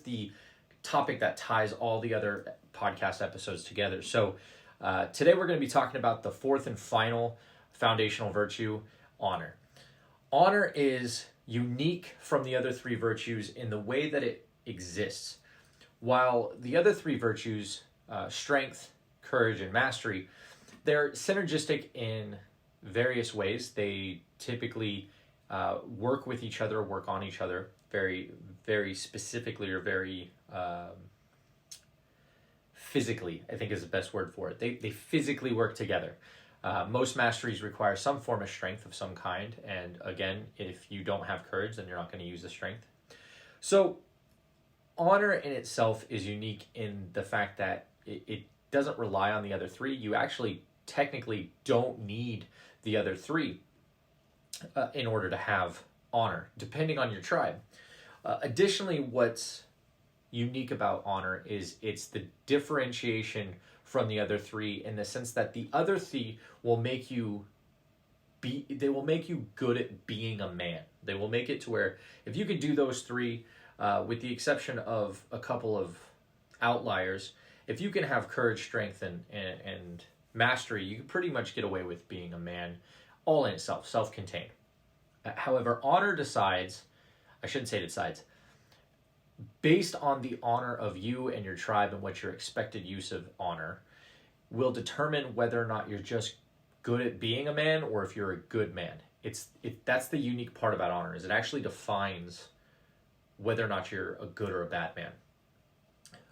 The topic that ties all the other podcast episodes together. So today we're going to be talking about the fourth and final foundational virtue, honor. Honor is unique from the other three virtues in the way that it exists. While the other three virtues, strength, courage, and mastery, they're synergistic in various ways. They typically work with each other, work on each other very, very specifically, or very physically, I think is the best word for it. They physically work together. Most masteries require some form of strength of some kind. And again, if you don't have courage, then you're not going to use the strength. So honor in itself is unique in the fact that it doesn't rely on the other three. You actually technically don't need the other three in order to have honor, depending on your tribe. Additionally, what's unique about honor is it's the differentiation from the other three, in the sense that the other three will make you good at being a man. They will make it to where if you could do those three, with the exception of a couple of outliers, if you can have courage, strength, and mastery, you can pretty much get away with being a man all in itself, self-contained. However, honor decides, based on the honor of you and your tribe and what your expected use of honor will determine whether or not you're just good at being a man or if you're a good man. That's the unique part about honor, is it actually defines whether or not you're a good or a bad man.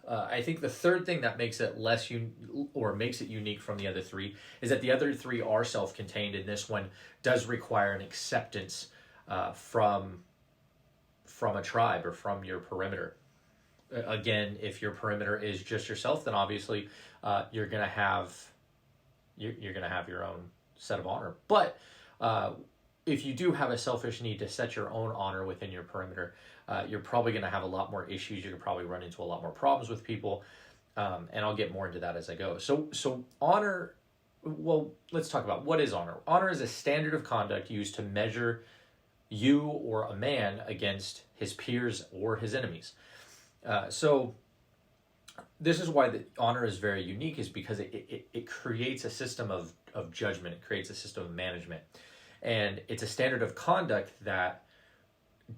I think the third thing that makes it makes it unique from the other three is that the other three are self-contained, and this one does require an acceptance from a tribe or from your perimeter. Again, if your perimeter is just yourself, then obviously you're gonna have your own set of honor. But if you do have a selfish need to set your own honor within your perimeter, you're probably going to have a lot more issues. You're going to probably run into a lot more problems with people, and I'll get more into that as I go. So honor, well, let's talk about what is honor. Honor is a standard of conduct used to measure you or a man against his peers or his enemies. So this is why the honor is very unique, is because it creates a system of judgment. It creates a system of management. And it's a standard of conduct that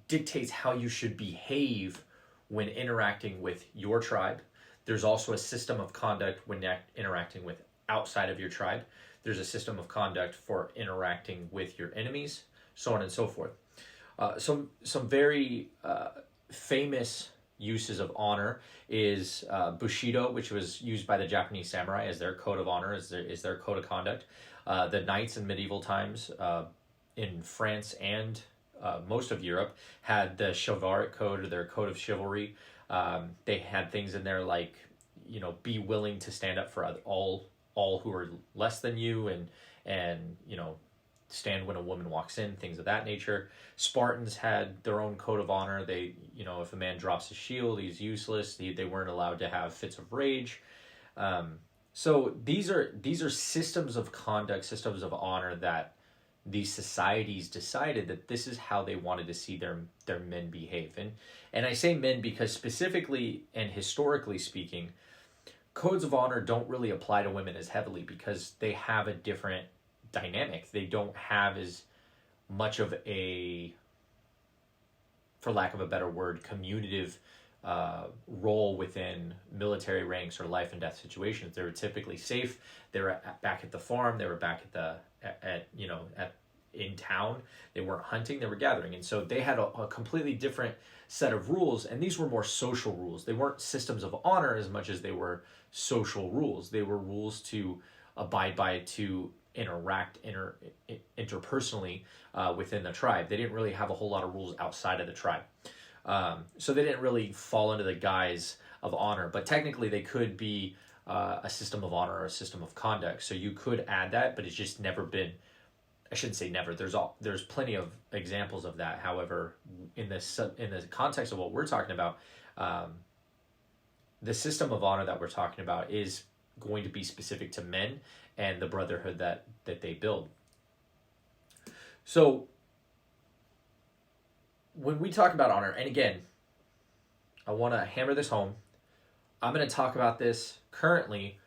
dictates how you should behave when interacting with your tribe. There's also a system of conduct when interacting with outside of your tribe. There's a system of conduct for interacting with your enemies, so on and so forth. Some very famous uses of honor is Bushido, which was used by the Japanese samurai as their code of honor, is their code of conduct. The knights in medieval times in France and most of Europe had the chivalric code, or their code of chivalry. They had things in there like, be willing to stand up for all who are less than you, and stand when a woman walks in, things of that nature. Spartans had their own code of honor. They, if a man drops his shield, he's useless. They weren't allowed to have fits of rage. So these are systems of conduct, systems of honor that these societies decided that this is how they wanted to see their men behave. And I say men because specifically and historically speaking, codes of honor don't really apply to women as heavily because they have a different dynamic. They don't have as much of a, for lack of a better word, communicative role within military ranks or life and death situations. They were typically safe. They were back at the farm. They were back in town. They weren't hunting, they were gathering. And so they had a completely different set of rules, and these were more social rules. They weren't systems of honor as much as they were social rules. They were rules to abide by, to interact interpersonally within the tribe. They didn't really have a whole lot of rules outside of the tribe. So they didn't really fall into the guise of honor, but technically they could be a system of honor or a system of conduct. So you could add that, but it's just never been, I shouldn't say never. There's plenty of examples of that. However, in the context of what we're talking about, the system of honor that we're talking about is going to be specific to men and the brotherhood that they build. So when we talk about honor, and again, I want to hammer this home. I'm going to talk about this currently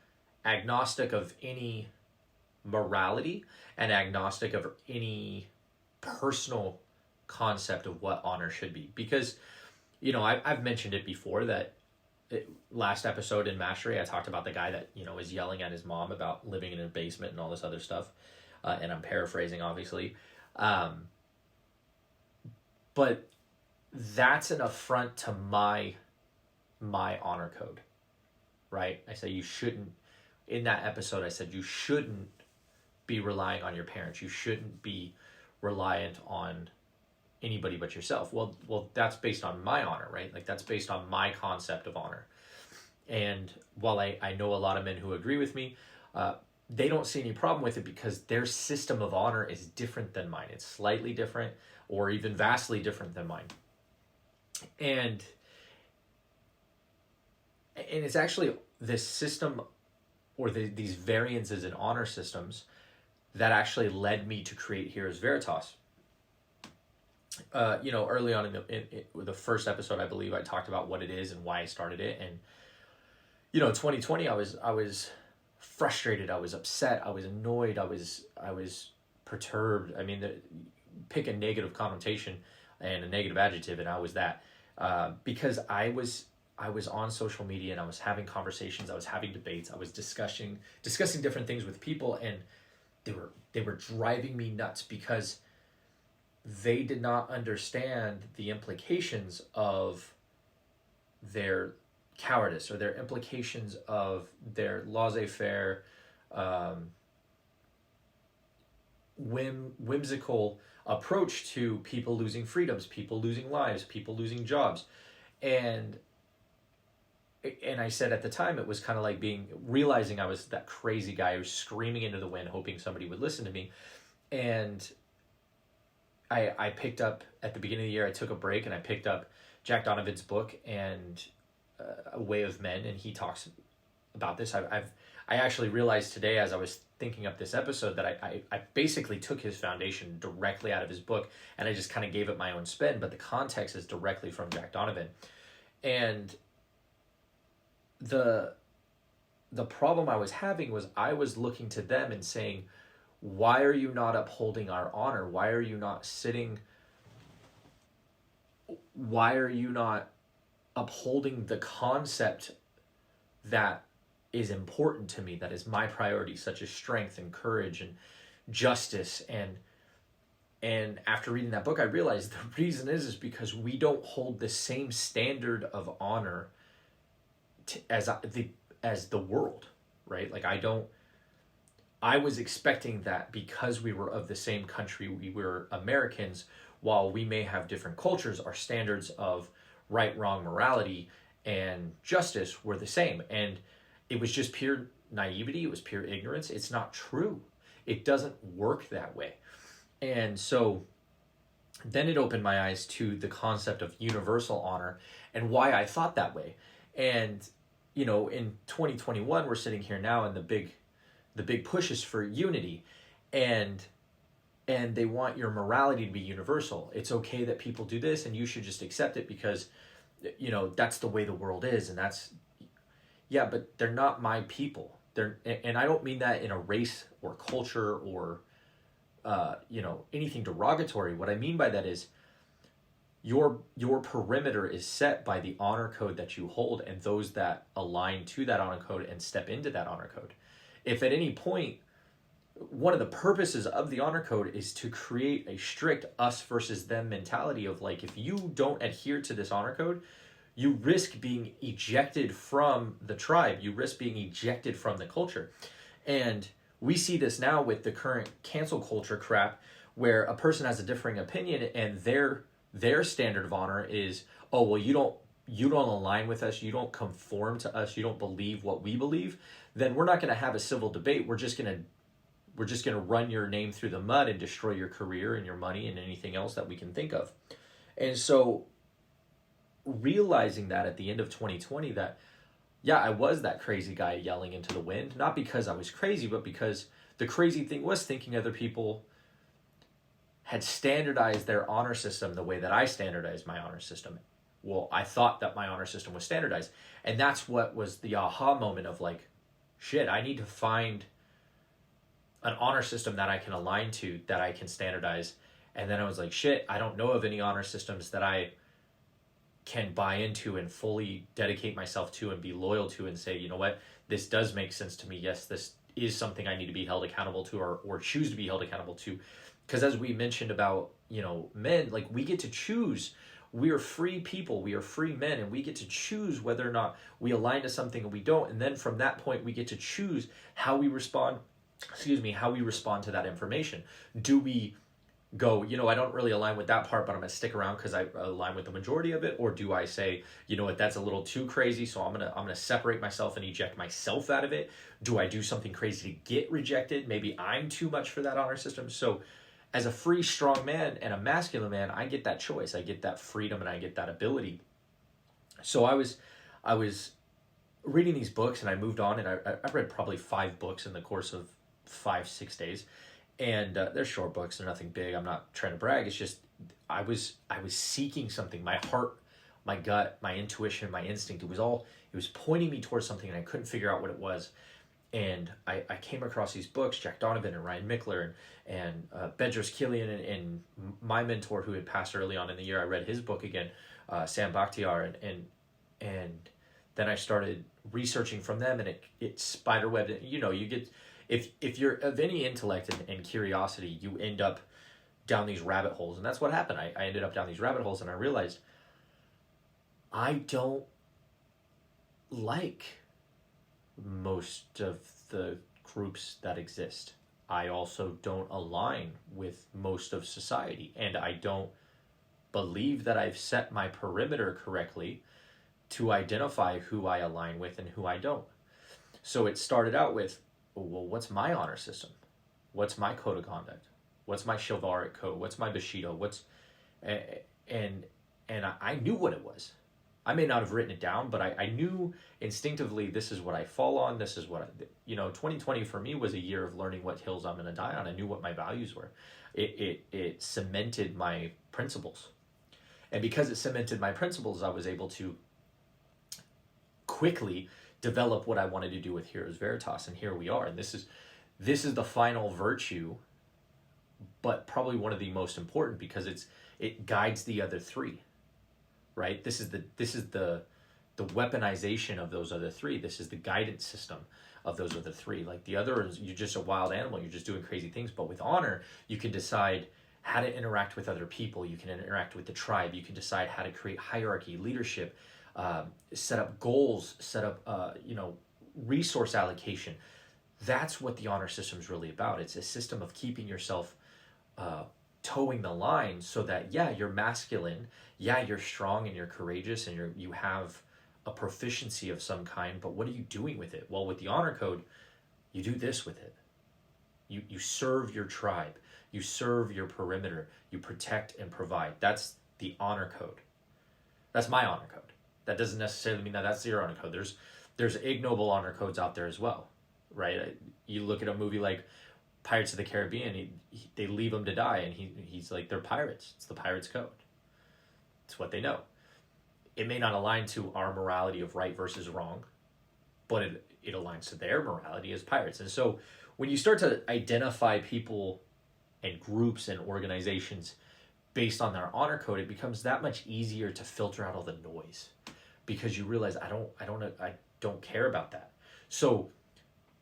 agnostic of any morality and agnostic of any personal concept of what honor should be. Because, I've mentioned it before that last episode in Mastery, I talked about the guy that, was yelling at his mom about living in a basement and all this other stuff. And I'm paraphrasing, obviously. But that's an affront to my honor code, right? I say you shouldn't, in that episode, I said you shouldn't be relying on your parents. You shouldn't be reliant on anybody but yourself. Well, that's based on my honor, right? Like that's based on my concept of honor. And while I know a lot of men who agree with me, they don't see any problem with it because their system of honor is different than mine. It's slightly different or even vastly different than mine. And it's actually this system or these variances in honor systems that actually led me to create Heroes Veritas. Early on in the first episode, I believe I talked about what it is and why I started it. And, 2020, I was frustrated. I was upset. I was annoyed. I was perturbed. I mean, pick a negative connotation and a negative adjective, and I was that. Because I was on social media and I was having conversations, I was having debates, I was discussing different things with people, and they were driving me nuts because they did not understand the implications of their cowardice or their implications of their laissez-faire, whimsical approach to people losing freedoms, people losing lives, people losing jobs. And I said at the time, it was kind of like realizing I was that crazy guy who was screaming into the wind, hoping somebody would listen to me. And I picked up, at the beginning of the year, I took a break and I picked up Jack Donovan's book and A Way of Men, and he talks about this. I actually realized today as I was thinking up this episode that I basically took his foundation directly out of his book, and I just kind of gave it my own spin, but the context is directly from Jack Donovan. And the problem I was having was I was looking to them and saying, why are you not upholding our honor? Why are you not upholding the concept that is important to me, that is my priority, such as strength and courage and justice? And after reading that book, I realized the reason is because we don't hold the same standard of honor as the world, right? Like I was expecting that because we were of the same country, we were Americans, while we may have different cultures, our standards of right, wrong, morality, and justice were the same. And it was just pure naivety. It was pure ignorance. It's not true. It doesn't work that way. And so then it opened my eyes to the concept of universal honor and why I thought that way. And, in 2021, we're sitting here now, and the big push is for unity, and they want your morality to be universal. It's okay that people do this, and you should just accept it because, that's the way the world is, and yeah, but they're not my people. And I don't mean that in a race or culture or, anything derogatory. What I mean by that is your perimeter is set by the honor code that you hold and those that align to that honor code and step into that honor code. If at any point one of the purposes of the honor code is to create a strict us versus them mentality of like, if you don't adhere to this honor code, you risk being ejected from the tribe, you risk being ejected from the culture. And we see this now with the current cancel culture crap, where a person has a differing opinion and their standard of honor is, oh well, you don't align with us, you don't conform to us, you don't believe what we believe, then we're not going to have a civil debate. We're just going to run your name through the mud and destroy your career and your money and anything else that we can think of. And so realizing that at the end of 2020, that yeah, I was that crazy guy yelling into the wind, not because I was crazy, but because the crazy thing was thinking other people had standardized their honor system the way that I standardized my honor system. Well, I thought that my honor system was standardized. And that's what was the aha moment of like, shit, I need to find an honor system that I can align to, that I can standardize. And then I was like, shit, I don't know of any honor systems that I can buy into and fully dedicate myself to and be loyal to and say, you know what, this does make sense to me. Yes, this is something I need to be held accountable to, or choose to be held accountable to. Because as we mentioned about, you know, men, like we get to choose. We are free people. We are free men, and we get to choose whether or not we align to something and we don't. And then from that point, we get to choose how we respond, how we respond to that information. Do we go, you know, I don't really align with that part, but I'm going to stick around because I align with the majority of it? Or do I say, you know what, that's a little too crazy, so I'm going to separate myself and eject myself out of it? Do I do something crazy to get rejected? Maybe I'm too much for that honor system. So as a free, strong man and a masculine man, I get that choice. I get that freedom and I get that ability. So I was reading these books, and I moved on, and I read probably 5 books in the course of 5-6 days. And they're short books, they're nothing big. I'm not trying to brag. It's just I was seeking something. My heart, my gut, my intuition, my instinct, it was pointing me towards something, and I couldn't figure out what it was. And I came across these books, Jack Donovan and Ryan Mickler and Bedros Kilian, and my mentor who had passed early on in the year. I read his book again, Sam Bakhtiar, and then I started researching from them, and it spiderwebbed. You know, you get, if you're of any intellect and curiosity, you end up down these rabbit holes. And that's what happened. I ended up down these rabbit holes, and I realized I don't like most of the groups that exist. I also don't align with most of society, and I don't believe that I've set my perimeter correctly to identify who I align with and who I don't. So it started out with, well, what's my honor system? What's my code of conduct? What's my chivalric code? What's my Bushido? And I knew what it was. I may not have written it down, but I knew instinctively, this is what I fall on. This is what 2020 for me was a year of learning what hills I'm going to die on. I knew what my values were. It cemented my principles. And because it cemented my principles, I was able to quickly develop what I wanted to do with Heroes Veritas. And here we are. And this is the final virtue, but probably one of the most important, because it guides the other 3. Right? This is the weaponization of those other 3. This is the guidance system of those other 3. Like the other is, you're just a wild animal. You're just doing crazy things. But with honor, you can decide how to interact with other people. You can interact with the tribe. You can decide how to create hierarchy, leadership, set up goals, set up resource allocation. That's what the honor system is really about. It's a system of keeping yourself towing the line, so that you're masculine, you're strong and you're courageous, and you have a proficiency of some kind, but what are you doing with it? Well, with the honor code, you do this with it. You serve your tribe, you serve your perimeter, you protect and provide. That's the honor code. That's my honor code. That doesn't necessarily mean that that's your honor code. There's ignoble honor codes out there as well, right? You look at a movie like Pirates of the Caribbean, they leave him to die, and he's like, they're pirates. It's the pirate's code. It's what they know. It may not align to our morality of right versus wrong, but it aligns to their morality as pirates. And so when you start to identify people and groups and organizations based on their honor code, it becomes that much easier to filter out all the noise, because you realize I don't care about that. So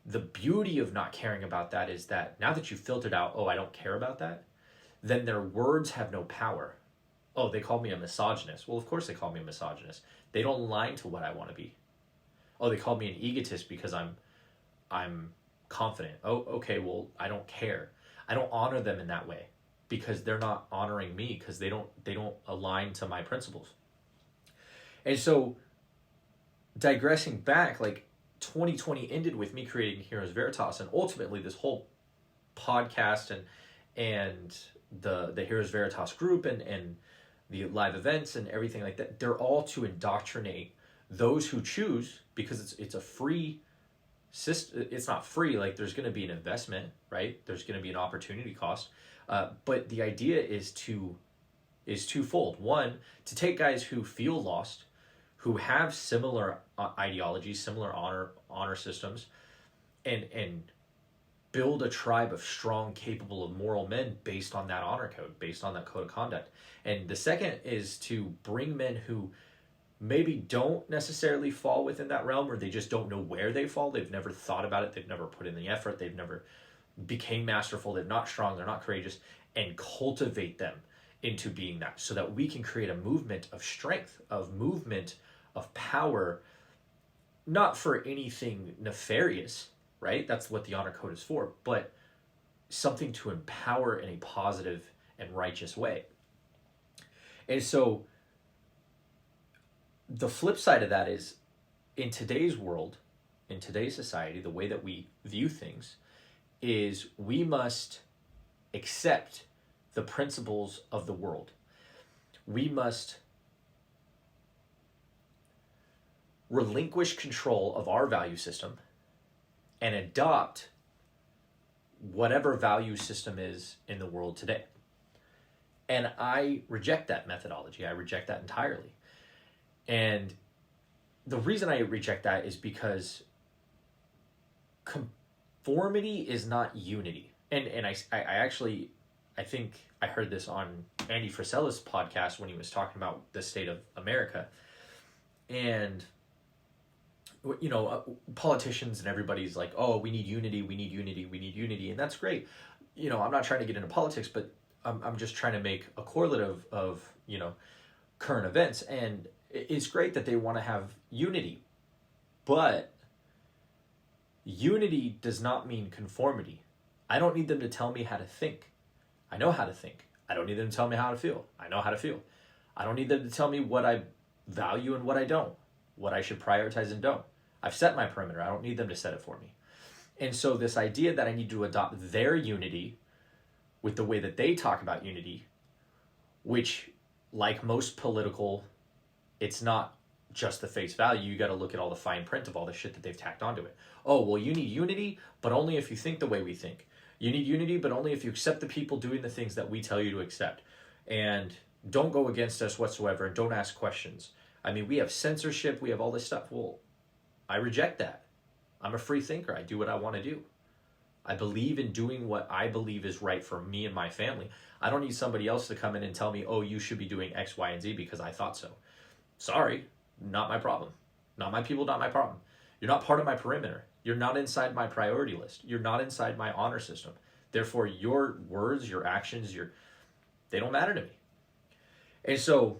The beauty of not caring about that is that now that you've filtered out, oh, I don't care about that, then their words have no power. Oh, they called me a misogynist. Well, of course they called me a misogynist. They don't align to what I want to be. Oh, they called me an egotist because I'm confident. Oh, okay, well, I don't care. I don't honor them in that way because they're not honoring me because they don't align to my principles. And so digressing back, like 2020 ended with me creating Heroes Veritas, and ultimately this whole podcast and the Heroes Veritas group and the live events and everything like that, they're all to indoctrinate those who choose, because it's a free system. It's not free, like there's going to be an investment, right? There's going to be an opportunity cost, but the idea is twofold. One, to take guys who feel lost, who have similar ideologies, similar honor systems, and build a tribe of strong, capable, of moral men based on that honor code, based on that code of conduct. And the second is to bring men who maybe don't necessarily fall within that realm, or they just don't know where they fall. They've never thought about it. They've never put in the effort. They've never became masterful. They're not strong. They're not courageous, and cultivate them into being that, so that we can create a movement of strength, of movement, of power, not for anything nefarious, right? That's what the honor code is for, but something to empower in a positive and righteous way. And so the flip side of that is, in today's world, in today's society, the way that we view things is we must accept the principles of the world. We must relinquish control of our value system and adopt whatever value system is in the world today. And I reject that methodology. I reject that entirely. And the reason I reject that is because conformity is not unity. And I think I heard this on Andy Frisella's podcast when he was talking about the state of America. And, you know, politicians and everybody's like, oh, we need unity, we need unity, we need unity. And that's great. You know, I'm not trying to get into politics, but I'm just trying to make a correlative of, you know, current events. And it's great that they want to have unity, but unity does not mean conformity. I don't need them to tell me how to think. I know how to think. I don't need them to tell me how to feel. I know how to feel. I don't need them to tell me what I value and what I don't, what I should prioritize and don't. I've set my perimeter. I don't need them to set it for me. And so this idea that I need to adopt their unity with the way that they talk about unity, which, like most political, it's not just the face value. You got to look at all the fine print of all the shit that they've tacked onto it. Oh, well, you need unity, but only if you think the way we think. You need unity, but only if you accept the people doing the things that we tell you to accept. And don't go against us whatsoever, and don't ask questions. I mean, we have censorship, we have all this stuff. Well, I reject that. I'm a free thinker. I do what I want to do. I believe in doing what I believe is right for me and my family. I don't need somebody else to come in and tell me, oh, you should be doing X, Y, and Z because I thought so. Sorry, not my problem. Not my people, not my problem. You're not part of my perimeter. You're not inside my priority list. You're not inside my honor system. Therefore, your words, your actions, they don't matter to me. And so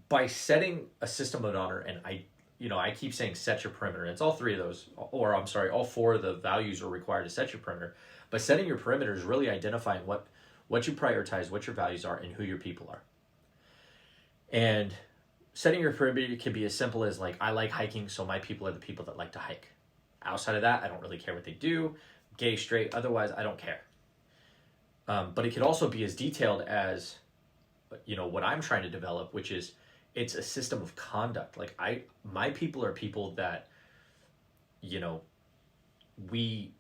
by setting a system of honor, and I keep saying set your perimeter. And it's all three of those, or I'm sorry, all four of the values are required to set your perimeter. But setting your perimeter is really identifying what you prioritize, what your values are, and who your people are. And setting your perimeter can be as simple as, like, I like hiking, so my people are the people that like to hike. Outside of that, I don't really care what they do, gay, straight, otherwise, I don't care. But it could also be as detailed as, you know, what I'm trying to develop, which is, it's a system of conduct. Like, my people are people that, you know, we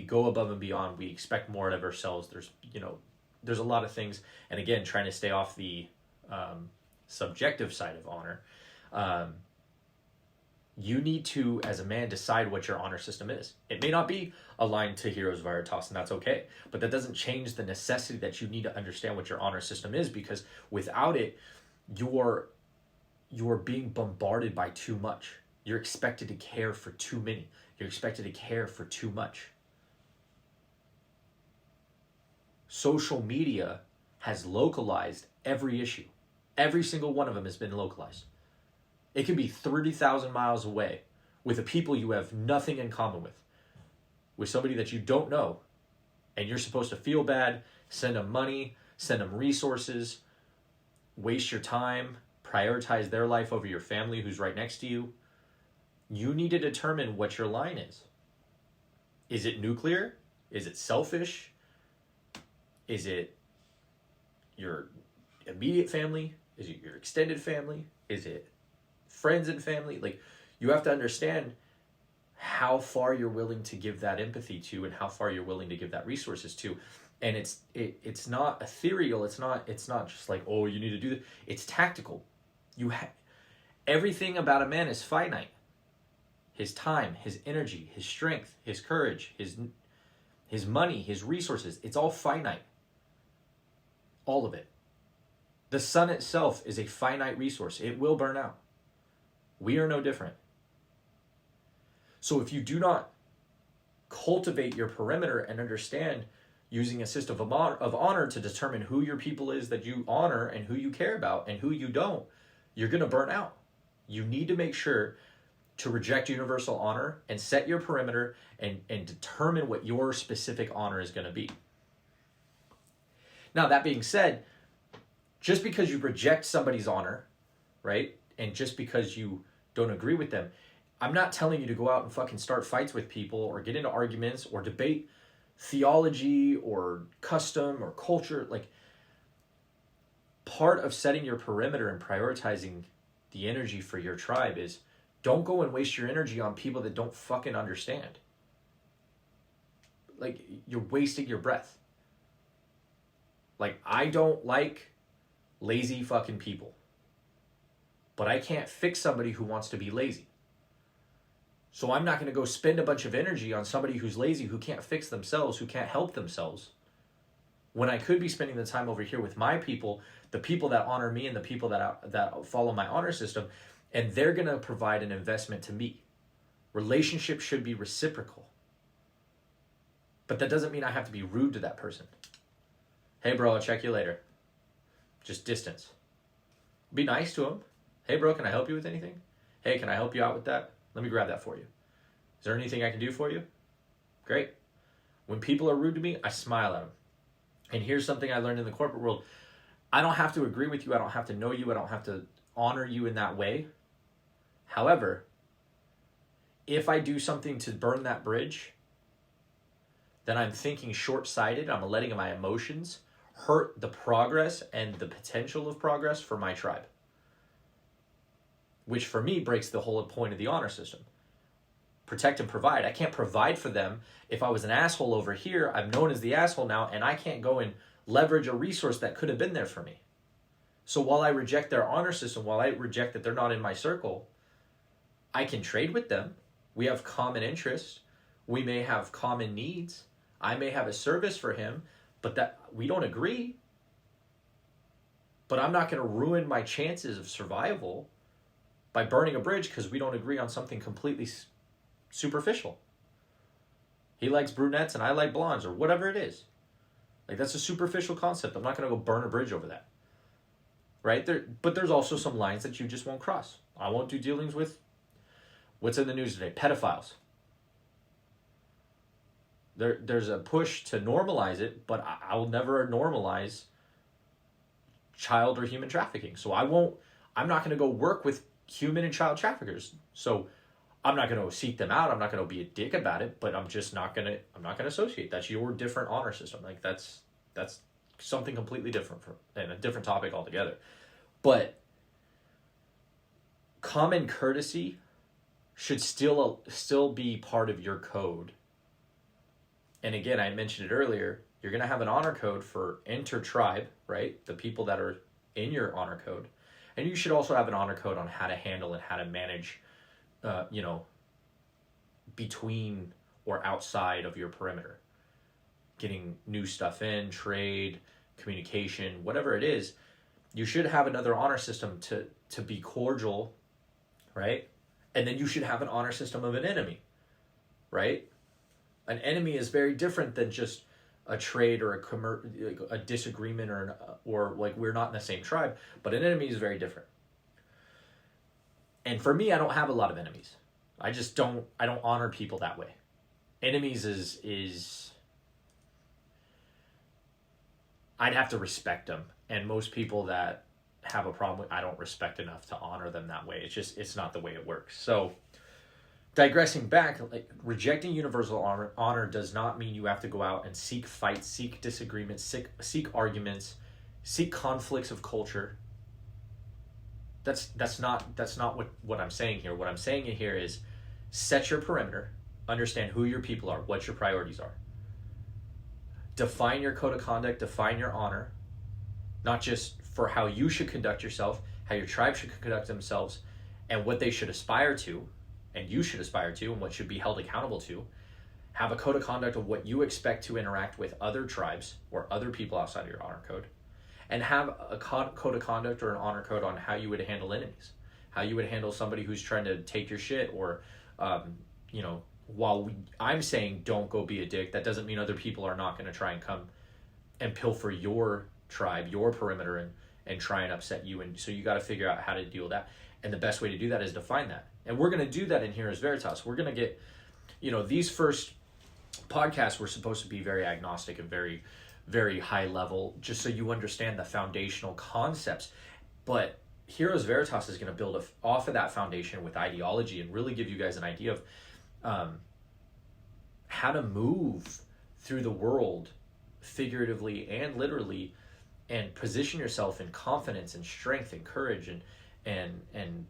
go above and beyond. We expect more out of ourselves. There's a lot of things. And again, trying to stay off the subjective side of honor. You need to, as a man, decide what your honor system is. It may not be aligned to Heroes Veritas, and that's okay. But that doesn't change the necessity that you need to understand what your honor system is, because without it, you're being bombarded by too much. You're expected to care for too many. You're expected to care for too much. Social media has localized every issue. Every single one of them has been localized. It can be 30,000 miles away with the people you have nothing in common with somebody that you don't know, and you're supposed to feel bad, send them money, send them resources, waste your time, prioritize their life over your family who's right next to you. You need to determine what your line is. Is it nuclear? Is it selfish? Is it your immediate family? Is it your extended family? Is it friends and family? Like, you have to understand how far you're willing to give that empathy to and how far you're willing to give that resources to. And it's not ethereal. It's not just like, oh, you need to do this. It's tactical. Everything about a man is finite. His time, his energy, his strength, his courage, his money, his resources, it's all finite. All of it. The sun itself is a finite resource. It will burn out. We are no different. So if you do not cultivate your perimeter and understand using a system of honor to determine who your people is that you honor and who you care about and who you don't, you're going to burn out. You need to make sure to reject universal honor and set your perimeter and determine what your specific honor is going to be. Now, that being said, just because you reject somebody's honor, right, and just because you don't agree with them, I'm not telling you to go out and fucking start fights with people or get into arguments or debate theology or custom or culture. Like, part of setting your perimeter and prioritizing the energy for your tribe is don't go and waste your energy on people that don't fucking understand. Like, you're wasting your breath. Like, I don't like lazy fucking people. But I can't fix somebody who wants to be lazy. So I'm not going to go spend a bunch of energy on somebody who's lazy, who can't fix themselves, who can't help themselves, when I could be spending the time over here with my people, the people that honor me and the people that follow my honor system, and they're going to provide an investment to me. Relationships should be reciprocal. But that doesn't mean I have to be rude to that person. Hey, bro, I'll check you later. Just distance. Be nice to him. Hey, bro, can I help you with anything? Hey, can I help you out with that? Let me grab that for you. Is there anything I can do for you? Great. When people are rude to me, I smile at them. And here's something I learned in the corporate world. I don't have to agree with you. I don't have to know you. I don't have to honor you in that way. However, if I do something to burn that bridge, then I'm thinking short-sighted. I'm letting my emotions hurt the progress and the potential of progress for my tribe. Which for me breaks the whole point of the honor system. Protect and provide. I can't provide for them if I was an asshole over here. I'm known as the asshole now, and I can't go and leverage a resource that could have been there for me. So while I reject their honor system, while I reject that they're not in my circle, I can trade with them. We have common interests. We may have common needs. I may have a service for him, but that we don't agree. But I'm not going to ruin my chances of survival by burning a bridge because we don't agree on something completely superficial. He likes brunettes and I like blondes, or whatever it is. Like, that's a superficial concept. I'm not going to go burn a bridge over that. Right? But there's also some lines that you just won't cross. I won't do dealings with, what's in the news today? Pedophiles. There's a push to normalize it, but I will never normalize child or human trafficking. So I'm not going to go work with human and child traffickers. So I'm not going to seek them out. I'm not going to be a dick about it, but I'm not going to associate. That's your different honor system. Like, that's something completely different and a different topic altogether. But common courtesy should still be part of your code. And again, I mentioned it earlier, you're going to have an honor code for inter-tribe, right? The people that are in your honor code. And you should also have an honor code on how to handle and how to manage, between or outside of your perimeter. Getting new stuff in, trade, communication, whatever it is. You should have another honor system to be cordial, right? And then you should have an honor system of an enemy, right? An enemy is very different than just a trade or a disagreement or like we're not in the same tribe, but an enemy is very different. And for me, I don't have a lot of enemies. I don't honor people that way. Enemies is I'd have to respect them. And most people that have a problem with, I don't respect enough to honor them that way. It's not the way it works. So digressing back, like rejecting universal honor does not mean you have to go out and seek fights, seek disagreements, seek arguments, seek conflicts of culture. That's not what I'm saying here. What I'm saying here is set your perimeter, understand who your people are, what your priorities are. Define your code of conduct, define your honor, not just for how you should conduct yourself, how your tribe should conduct themselves, and what they should aspire to, and you should aspire to, and what should be held accountable to. Have a code of conduct of what you expect to interact with other tribes or other people outside of your honor code. And have a code of conduct or an honor code on how you would handle enemies. How you would handle somebody who's trying to take your shit or, while I'm saying don't go be a dick, that doesn't mean other people are not going to try and come and pilfer your tribe, your perimeter, and try and upset you. And so you got to figure out how to deal with that. And the best way to do that is define that. And we're going to do that in here as Veritas. We're going to get, these first podcasts were supposed to be very agnostic and very, very high level, just so you understand the foundational concepts. But Heroes Veritas is going to build off of that foundation with ideology and really give you guys an idea of how to move through the world figuratively and literally, and position yourself in confidence and strength and courage and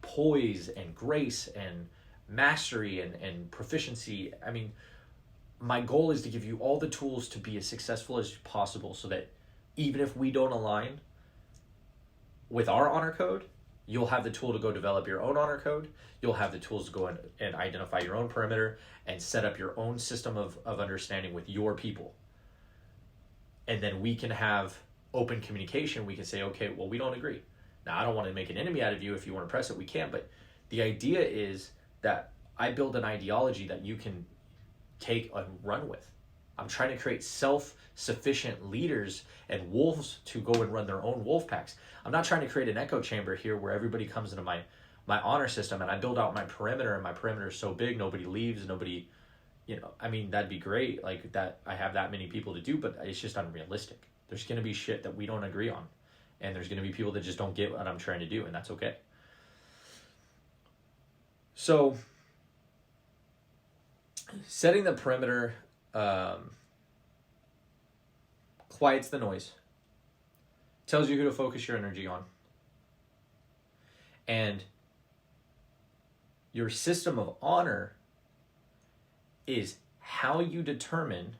poise and grace and mastery and proficiency. I mean, my goal is to give you all the tools to be as successful as possible so that even if we don't align with our honor code, you'll have the tool to go develop your own honor code. You'll have the tools to go and identify your own perimeter and set up your own system of understanding with your people. And then we can have open communication. We can say, okay, well, we don't agree. Now, I don't want to make an enemy out of you. If you want to press it, we can. But the idea is that I build an ideology that you can take and run with. I'm trying to create self-sufficient leaders and wolves to go and run their own wolf packs. I'm not trying to create an echo chamber here where everybody comes into my honor system and I build out my perimeter, and my perimeter is so big, nobody leaves, nobody, that'd be great. Like that, I have that many people to do, but it's just unrealistic. There's going to be shit that we don't agree on. And there's going to be people that just don't get what I'm trying to do, and that's okay. So, setting the perimeter quiets the noise, tells you who to focus your energy on, and your system of honor is how you determine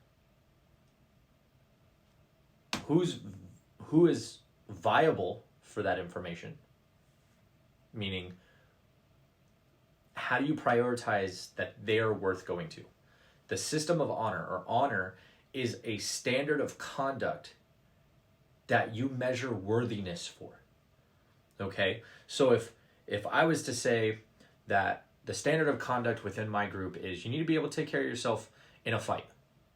who is viable for that information. Meaning, how do you prioritize that they're worth going to? The system of honor is a standard of conduct that you measure worthiness for. Okay? So if I was to say that the standard of conduct within my group is you need to be able to take care of yourself in a fight,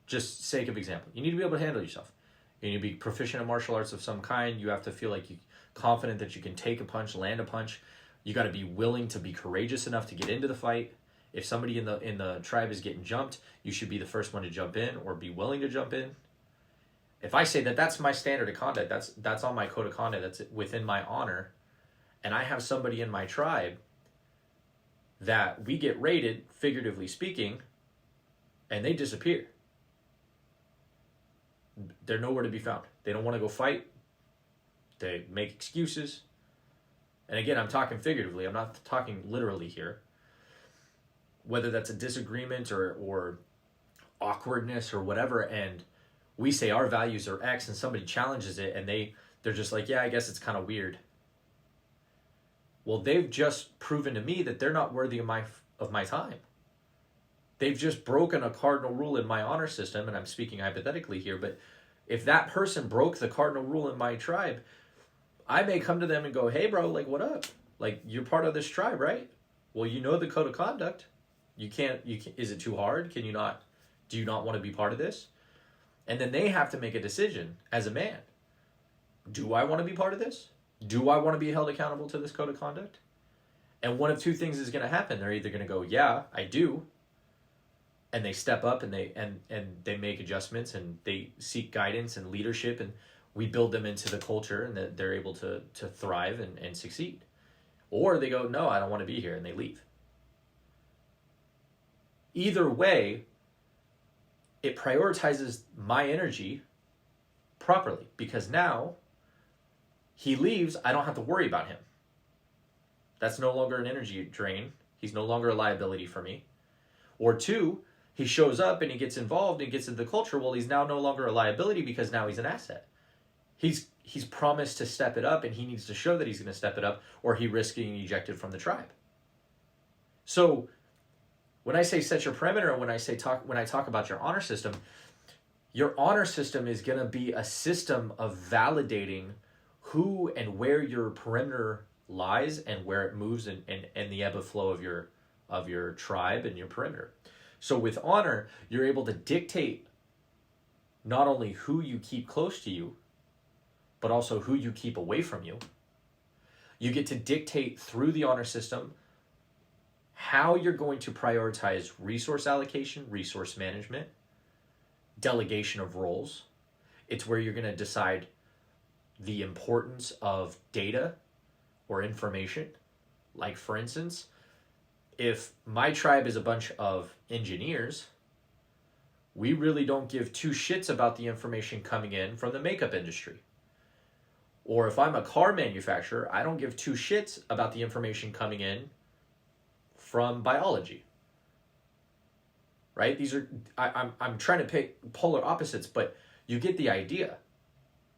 just sake of example, you need to be able to handle yourself. You need to be proficient in martial arts of some kind. You have to feel like you're confident that you can take a punch, land a punch. You got to be willing to be courageous enough to get into the fight. If somebody in the tribe is getting jumped, you should be the first one to jump in or be willing to jump in. If I say that that's my standard of conduct, that's on my code of conduct, that's within my honor, and I have somebody in my tribe that we get raided, figuratively speaking, and they disappear. They're nowhere to be found. They don't want to go fight. They make excuses. And again, I'm talking figuratively. I'm not talking literally here. Whether that's a disagreement or awkwardness or whatever, and we say our values are X and somebody challenges it and they're just like, yeah, I guess it's kind of weird. Well, they've just proven to me that they're not worthy of my time. They've just broken a cardinal rule in my honor system, and I'm speaking hypothetically here, but if that person broke the cardinal rule in my tribe, I may come to them and go, hey, bro, like, what up? Like, you're part of this tribe, right? Well, you know the code of conduct. You can't, is it too hard? Can you not, do you not want to be part of this? And then they have to make a decision as a man. Do I want to be part of this? Do I want to be held accountable to this code of conduct? And one of two things is going to happen. They're either going to go, yeah, I do. And they step up and they make adjustments and they seek guidance and leadership, and we build them into the culture, and that they're able to thrive and succeed. Or they go, no, I don't want to be here, and they leave. Either way, it prioritizes my energy properly, because now he leaves, I don't have to worry about him. That's no longer an energy drain. He's no longer a liability for me. Or two, he shows up and he gets involved and gets into the culture. Well, he's now no longer a liability because now he's an asset. He's promised to step it up, and he needs to show that he's going to step it up, or he risks getting ejected from the tribe. So when I say set your perimeter, and when I talk about your honor system is going to be a system of validating who and where your perimeter lies and where it moves, and the ebb and flow of your tribe and your perimeter. So with honor, you're able to dictate not only who you keep close to you, but also who you keep away from you. You get to dictate through the honor system how you're going to prioritize resource allocation, resource management, delegation of roles. It's where you're going to decide the importance of data or information. Like, for instance, if my tribe is a bunch of engineers, we really don't give two shits about the information coming in from the makeup industry. Or if I'm a car manufacturer, I don't give two shits about the information coming in from biology. Right? These are, I'm trying to pick polar opposites, but you get the idea.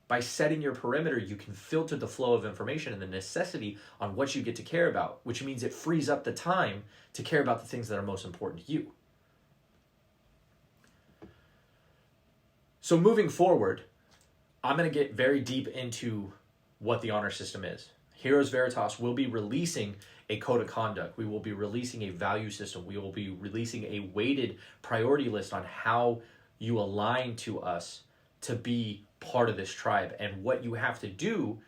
By setting your perimeter, you can filter the flow of information and the necessity on what you get to care about, which means it frees up the time to care about the things that are most important to you. So moving forward, I'm going to get very deep into what the honor system is. Heroes Veritas will be releasing a code of conduct. We will be releasing a value system. We will be releasing a weighted priority list on how you align to us to be part of this tribe, and what you have to do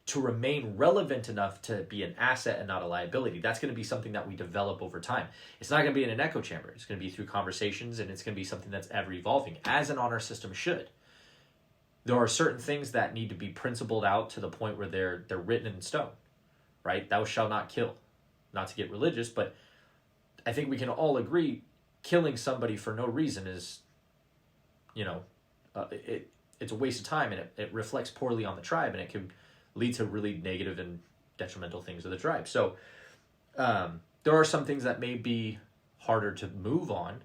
to remain relevant enough to be an asset and not a liability. That's going to be something that we develop over time. It's not going to be in an echo chamber. It's going to be through conversations, and it's going to be something that's ever evolving, as an honor system should. There are certain things that need to be principled out to the point where they're written in stone, right? Thou shalt not kill. Not to get religious, but I think we can all agree killing somebody for no reason is, it's a waste of time, and it reflects poorly on the tribe, and it can lead to really negative and detrimental things to the tribe. So there are some things that may be harder to move on,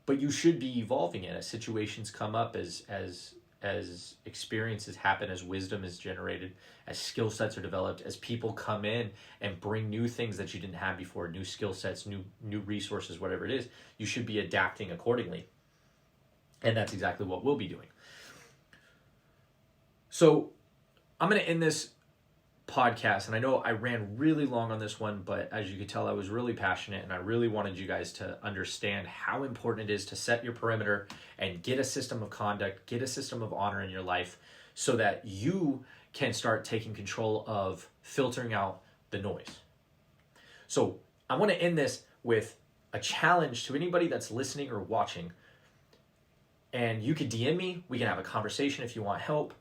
but you should be evolving it as situations come up, as experiences happen, as wisdom is generated, as skill sets are developed, as people come in and bring new things that you didn't have before, new skill sets, new resources, whatever it is. You should be adapting accordingly. And that's exactly what we'll be doing. So I'm going to end this podcast, and I know I ran really long on this one, but as you could tell, I was really passionate, and I really wanted you guys to understand how important it is to set your perimeter and get a system of conduct, get a system of honor in your life, so that you can start taking control of filtering out the noise. So I want to end this with a challenge to anybody that's listening or watching, and you could DM me. We can have a conversation if you want help.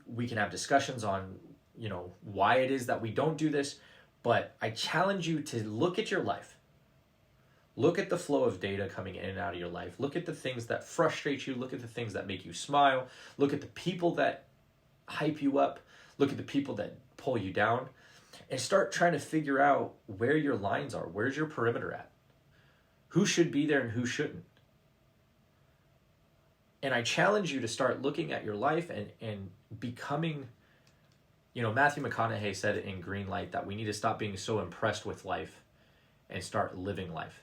We can have discussions on, why it is that we don't do this, but I challenge you to look at your life. Look at the flow of data coming in and out of your life. Look at the things that frustrate you. Look at the things that make you smile. Look at the people that hype you up. Look at the people that pull you down, and start trying to figure out where your lines are. Where's your perimeter at? Who should be there and who shouldn't? And I challenge you to start looking at your life and becoming, Matthew McConaughey said in Green Light that we need to stop being so impressed with life and start living life.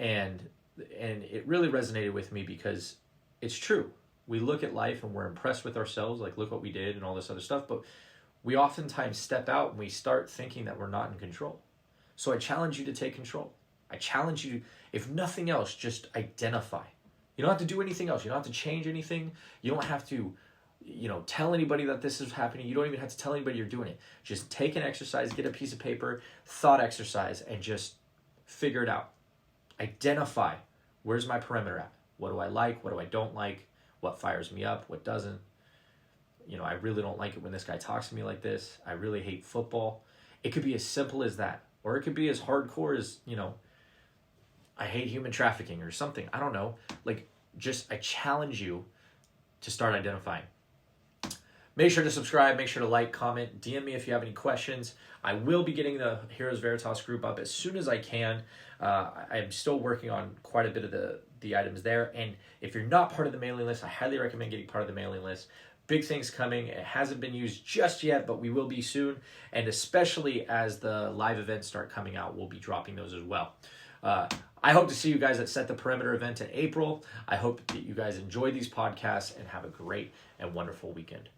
And it really resonated with me, because it's true. We look at life and we're impressed with ourselves, like, look what we did and all this other stuff, but we oftentimes step out and we start thinking that we're not in control. So I challenge you to take control. I challenge you, if nothing else, just identify. You don't have to do anything else. You don't have to change anything. You don't have to, tell anybody that this is happening. You don't even have to tell anybody you're doing it. Just take an exercise, get a piece of paper, thought exercise, and just figure it out. Identify, where's my perimeter at? What do I like? What do I don't like? What fires me up? What doesn't? I really don't like it when this guy talks to me like this. I really hate football. It could be as simple as that. Or it could be as hardcore as, I hate human trafficking or something. I don't know. I challenge you to start identifying. Make sure to subscribe. Make sure to like, comment, DM me if you have any questions. I will be getting the Heroes Veritas group up as soon as I can. I'm still working on quite a bit of the items there. And if you're not part of the mailing list, I highly recommend getting part of the mailing list. Big things coming. It hasn't been used just yet, but we will be soon. And especially as the live events start coming out, we'll be dropping those as well. I hope to see you guys at Set the Perimeter event in April. I hope that you guys enjoy these podcasts and have a great and wonderful weekend.